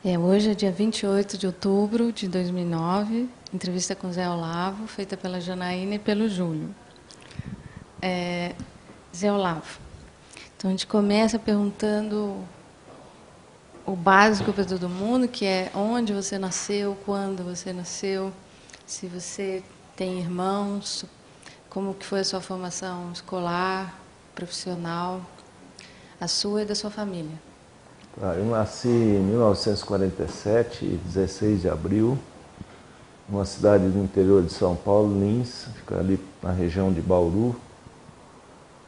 Hoje é dia 28 de outubro de 2009, entrevista com Zé Olavo, feita pela Janaína e pelo Júlio. Zé Olavo, então a gente começa perguntando o básico para todo mundo, que é onde você nasceu, quando você nasceu, se você tem irmãos, como que foi a sua formação escolar, profissional, a sua e da sua família. Eu nasci em 1947, 16 de abril, numa cidade do interior de São Paulo, Lins, fica ali na região de Bauru.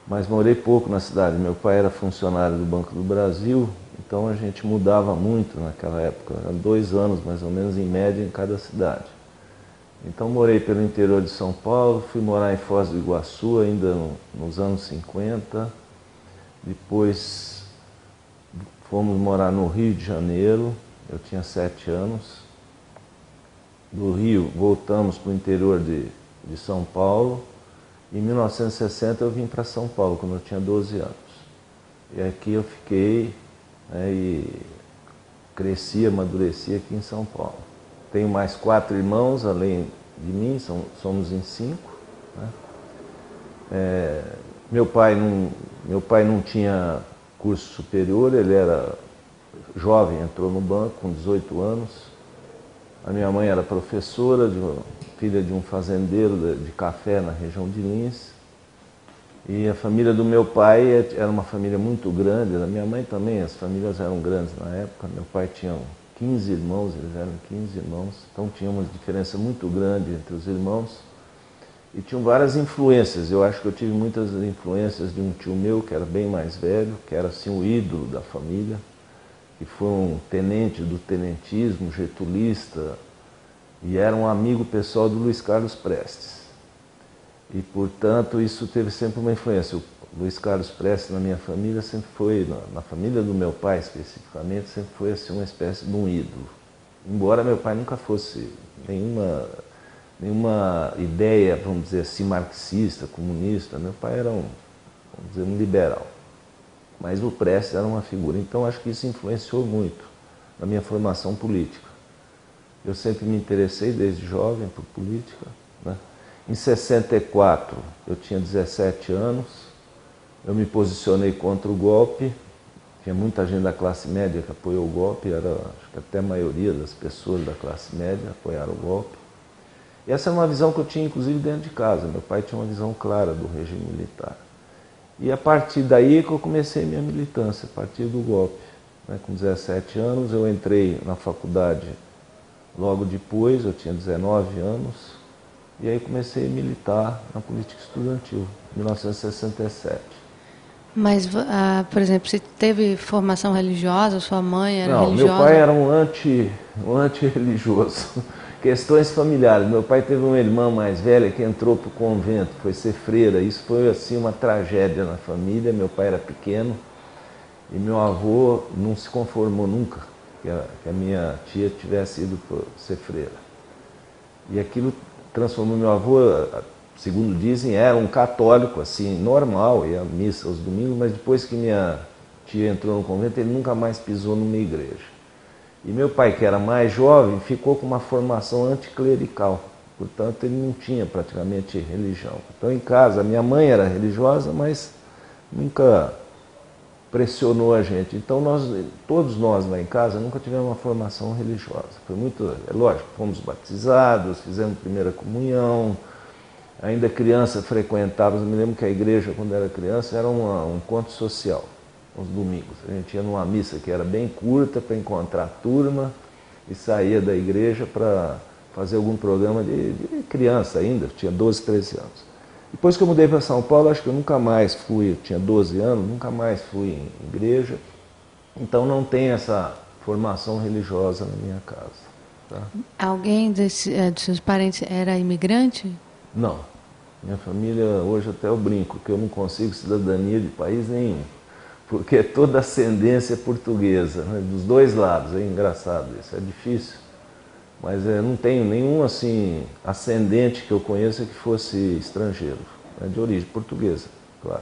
Mas morei pouco na cidade. Meu pai era funcionário do Banco do Brasil, então a gente mudava muito naquela época. Eram 2 anos, mais ou menos, em média, em cada cidade. Então morei pelo interior de São Paulo, fui morar em Foz do Iguaçu ainda nos anos 50. Depois fomos morar no Rio de Janeiro, eu tinha 7 anos. Do Rio voltamos para o interior de São Paulo. Em 1960 eu vim para São Paulo, quando eu tinha 12 anos. E aqui eu fiquei, e cresci, amadureci aqui em São Paulo. Tenho mais 4 irmãos, além de mim, somos em 5. Meu pai não tinha curso superior, ele era jovem, entrou no banco com 18 anos. A minha mãe era professora, filha de um fazendeiro de café na região de Lins. E a família do meu pai era uma família muito grande, da minha mãe também, as famílias eram grandes na época. Meu pai tinha 15 irmãos, eles eram 15 irmãos, então tinha uma diferença muito grande entre os irmãos. E tinham várias influências, eu acho que eu tive muitas influências de um tio meu, que era bem mais velho, que era assim o ídolo da família, que foi um tenente do tenentismo, getulista, e era um amigo pessoal do Luiz Carlos Prestes. E, portanto, isso teve sempre uma influência. O Luiz Carlos Prestes na minha família sempre foi, na família do meu pai especificamente, sempre foi assim, uma espécie de um ídolo. Embora meu pai nunca fosse nenhuma ideia, vamos dizer assim, marxista, comunista. Meu pai era vamos dizer, um liberal. Mas o Prestes era uma figura. Então, acho que isso influenciou muito na minha formação política. Eu sempre me interessei, desde jovem, por política. Em 64, eu tinha 17 anos, eu me posicionei contra o golpe. Tinha muita gente da classe média que apoiou o golpe, acho que até a maioria das pessoas da classe média apoiaram o golpe. E essa é uma visão que eu tinha, inclusive, dentro de casa. Meu pai tinha uma visão clara do regime militar. E a partir daí que eu comecei minha militância, a partir do golpe. Com 17 anos, eu entrei na faculdade logo depois, eu tinha 19 anos, e aí comecei a militar na política estudantil, em 1967. Mas, por exemplo, você teve formação religiosa? Sua mãe era religiosa? Não, meu pai era um anti-religioso. Questões familiares. Meu pai teve uma irmã mais velha que entrou para o convento, foi ser freira. Isso foi assim uma tragédia na família. Meu pai era pequeno e meu avô não se conformou nunca que a minha tia tivesse ido ser freira. E aquilo transformou meu avô, segundo dizem, era um católico assim, normal, ia à missa aos domingos, mas depois que minha tia entrou no convento, ele nunca mais pisou numa igreja. E meu pai, que era mais jovem, ficou com uma formação anticlerical, portanto ele não tinha praticamente religião. Então em casa, minha mãe era religiosa, mas nunca pressionou a gente. Então todos nós lá em casa nunca tivemos uma formação religiosa. Foi muito, é lógico, fomos batizados, fizemos primeira comunhão, ainda criança frequentávamos. Eu me lembro que a igreja, quando era criança, era um encontro social, aos domingos. A gente ia numa missa que era bem curta para encontrar a turma e saía da igreja para fazer algum programa de criança ainda, tinha 12, 13 anos. Depois que eu mudei para São Paulo, acho que eu nunca mais fui, eu tinha 12 anos, nunca mais fui em igreja, então não tem essa formação religiosa na minha casa. Tá? Alguém dos seus parentes era imigrante? Não. Minha família, hoje até eu brinco, que eu não consigo cidadania de país nenhum, porque toda ascendência é portuguesa, dos dois lados, é engraçado isso, é difícil. Mas não tenho nenhum assim, ascendente que eu conheça que fosse estrangeiro, de origem portuguesa, claro.